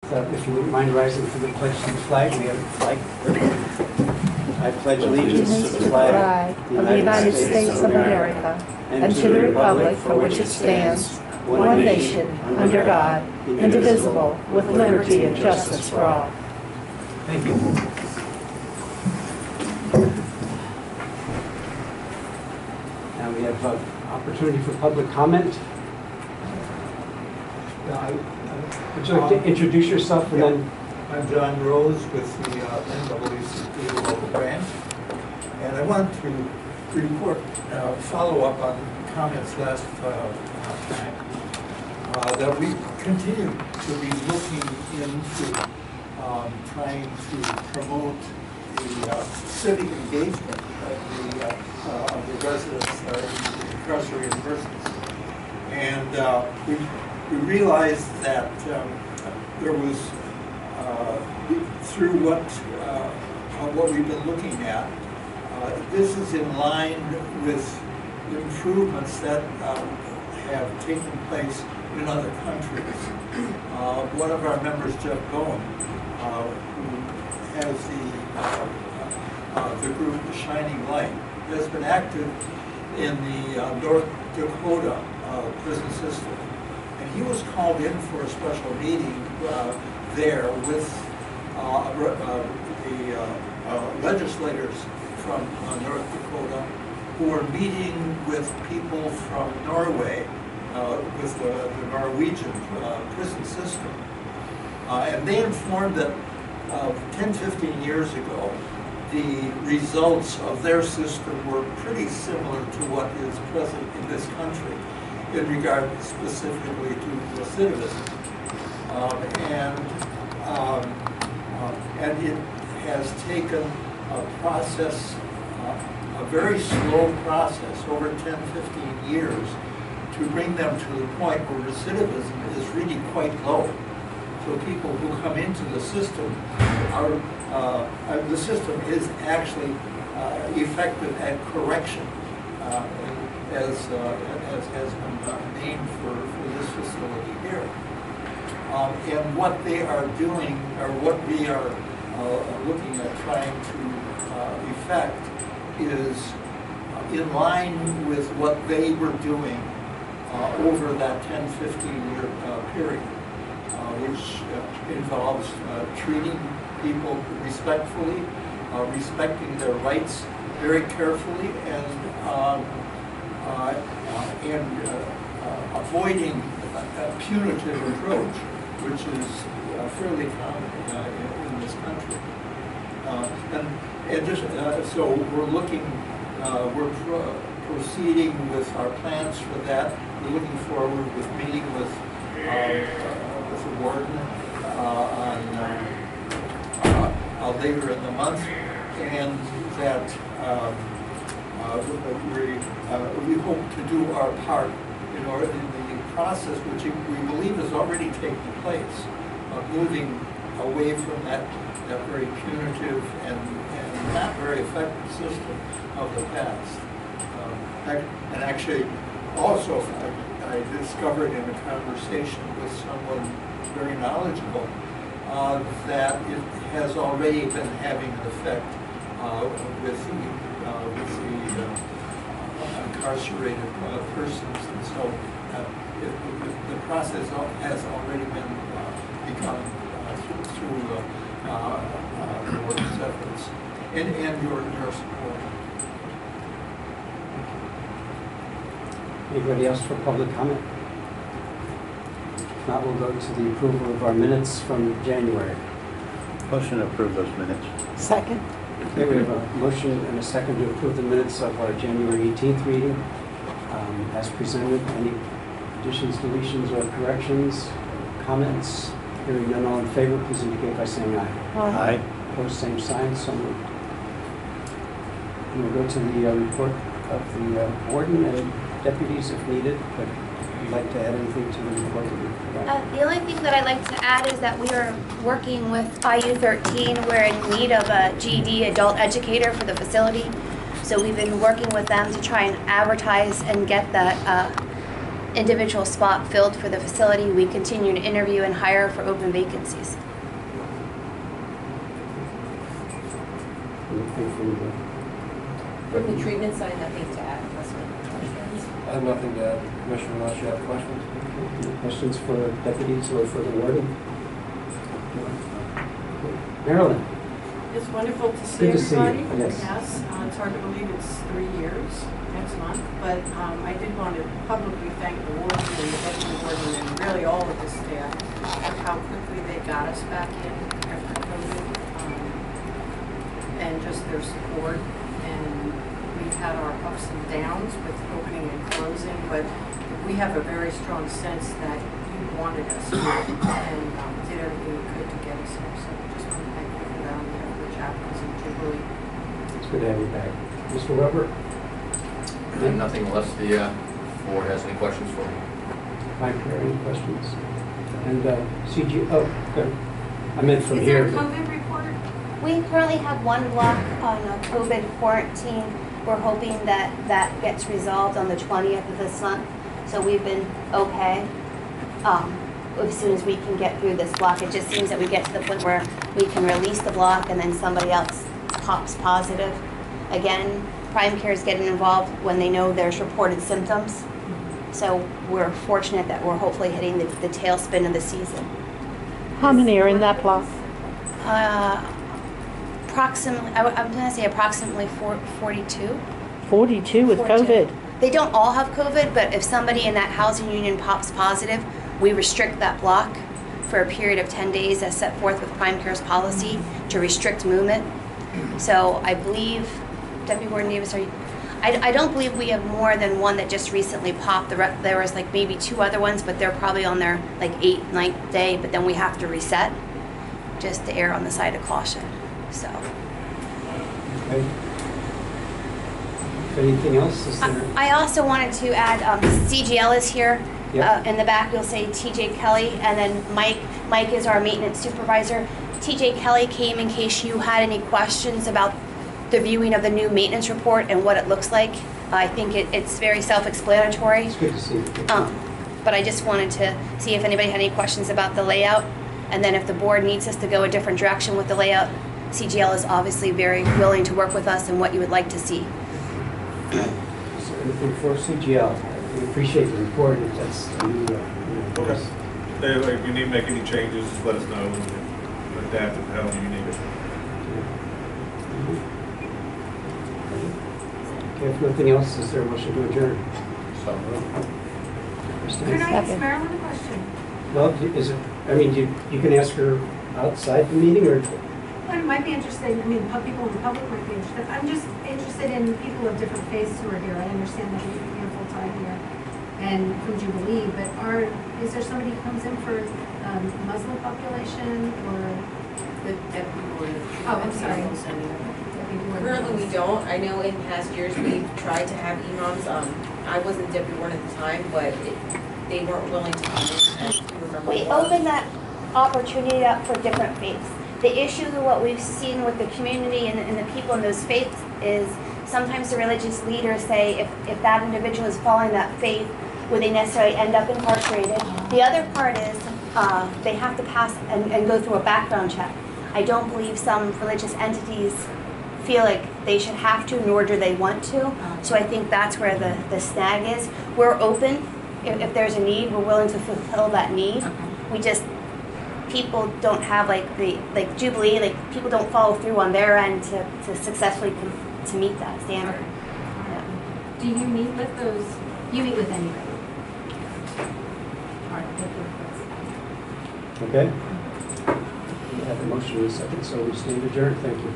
So if you wouldn't mind rising for the pledge to the flag, we have a flag. I pledge allegiance to the flag of the United States of America and to the republic for which it stands, one nation, under God, indivisible, with liberty and justice for all. Thank you. Now we have opportunity for public comment. Would you like to introduce yourself and then? I'm John Rose with the NAACP local branch, and I want to report, follow up on comments last time, that we continue to be looking into trying to promote the civic engagement of the residents or incarcerated persons. And we realized that there was, through what we've been looking at, this is in line with improvements that have taken place in other countries. One of our members, Jeff Bowen, who has the group The Shining Light, has been active in the North Dakota prison system. And he was called in for a special meeting there with the legislators from North Dakota who were meeting with people from Norway with the Norwegian prison system. And they informed that 10-15 years ago, the results of their system were pretty similar to what is present in this country in regard specifically to recidivism. And it has taken a process, a very slow process, over 10-15 years, to bring them to the point where recidivism is really quite low. So people who come into the system the system is actually effective at correction, as has been named for this facility here. And what they are doing, or what we are looking at trying to effect, is in line with what they were doing over that 10-15 year period, which involves treating people respectfully, respecting their rights very carefully, and avoiding a punitive approach, which is fairly common in this country. And just, so we're looking, we're proceeding with our plans for that. We're looking forward with meeting with the warden later in the month, and that we hope to do our part in order in the process, which we believe is already taking place, of moving away from that very punitive and not very effective system of the past. And actually, also, I discovered in a conversation with someone very knowledgeable that it has already been having an effect with the incarcerated persons, and so the process has already been begun through the work's efforts and your support. Anybody else for public comment? If not, we'll go to the approval of our minutes from January. Motion to approve those minutes. Second. Okay, we have a motion and a second to approve the minutes of our January 18th meeting. As presented, any additions, deletions, or corrections, comments? Hearing none, all in favor, please indicate by saying aye. Aye. Opposed, same sign, so moved. And we'll go to the report of the warden and deputies if needed, but if you'd like to add anything to the report that we provided. The only thing that I'd like to add is that we are working with IU13. We're in need of a GED adult educator for the facility. So we've been working with them to try and advertise and get that individual spot filled for the facility. We continue to interview and hire for open vacancies. Anything from the From the treatment side, nothing to add, unless you have questions. I have nothing to add, Commissioner, unless you have questions. any questions for deputies or for the warden? Marilyn? It's wonderful to see Good to see you, everybody. yes. It's hard to believe it's 3 years next month, but I did want to publicly thank the warden and the deputy warden and really all of the staff for how quickly they got us back in after COVID, and just their support. And we've had our ups and downs with opening and closing, but we have a very strong sense that you wanted us here and did everything you could to get us here. So just want to thank you for that on behalf of the chaplains and Jubilee. It's good to have you back. Mr. Weber? Nothing unless the board has any questions for me. Mike, any questions? And CG, oh, good. I meant from Is there here. a COVID report? We currently have one block on a COVID quarantine. We're hoping that that gets resolved on the 20th of this month. So we've been okay. As soon as we can get through this block, it just seems that we get to the point where we can release the block and then somebody else pops positive. Again, Prime Care is getting involved when they know there's reported symptoms. So we're fortunate that we're hopefully hitting the tailspin of the season. How many are in that block? Approximately, I'm going to say approximately 42. 42 with 42. COVID. They don't all have COVID, but if somebody in that housing union pops positive, we restrict that block for a period of 10 days as set forth with Prime Care's policy to restrict movement. So I believe, Deputy Warden Davis, I don't believe we have more than one that just recently popped. There was like maybe 2 other ones, but they're probably on their like 8th, 9th day, but then we have to reset just to err on the side of caution. So. Okay. Anything else? Is there? I also wanted to add, CGL is here. Yep. In the back, you'll say TJ Kelly, and then Mike is our maintenance supervisor. TJ Kelly came in case you had any questions about the viewing of the new maintenance report and what it looks like. I think it's very self-explanatory. It's good to see you. But I just wanted to see if anybody had any questions about the layout, and then if the board needs us to go a different direction with the layout, CGL is obviously very willing to work with us and what you would like to see. Is there anything for CGL? We appreciate the report. If that's a new, Okay. If you need to make any changes, just let us know. We'll adapt it however you need it. Okay, if nothing else, is there a motion to adjourn? So, Can I ask Second. Marilyn a question? Well, is it, I mean, you can ask her outside the meeting, or? Well, it might be interesting, I mean, people in the public might be interested. I'm just interested in people of different faiths who are here. I understand that you're here full time here and from Jubilee, but is there somebody who comes in for Muslim population or? The deputy warden. Oh, I'm sorry. Currently, we don't. I know in past years, we've tried to have imams. I wasn't deputy warden at the time, but they weren't willing to come in, as you remember. We open that opportunity up for different faiths. The issue, what we've seen with the community and the people in those faiths is sometimes the religious leaders say if that individual is following that faith, would they necessarily end up incarcerated? The other part is they have to pass and go through a background check. I don't believe some religious entities feel like they should have to, nor do they want to. So I think that's where the snag is. We're open. If there's a need, we're willing to fulfill that need. We just, people don't have like Jubilee, like people don't follow through on their end to successfully to meet that standard. Yeah. Do you meet with those, you meet with anybody? All right, thank you. Okay. We have a motion in a second, so we stand adjourned. Thank you.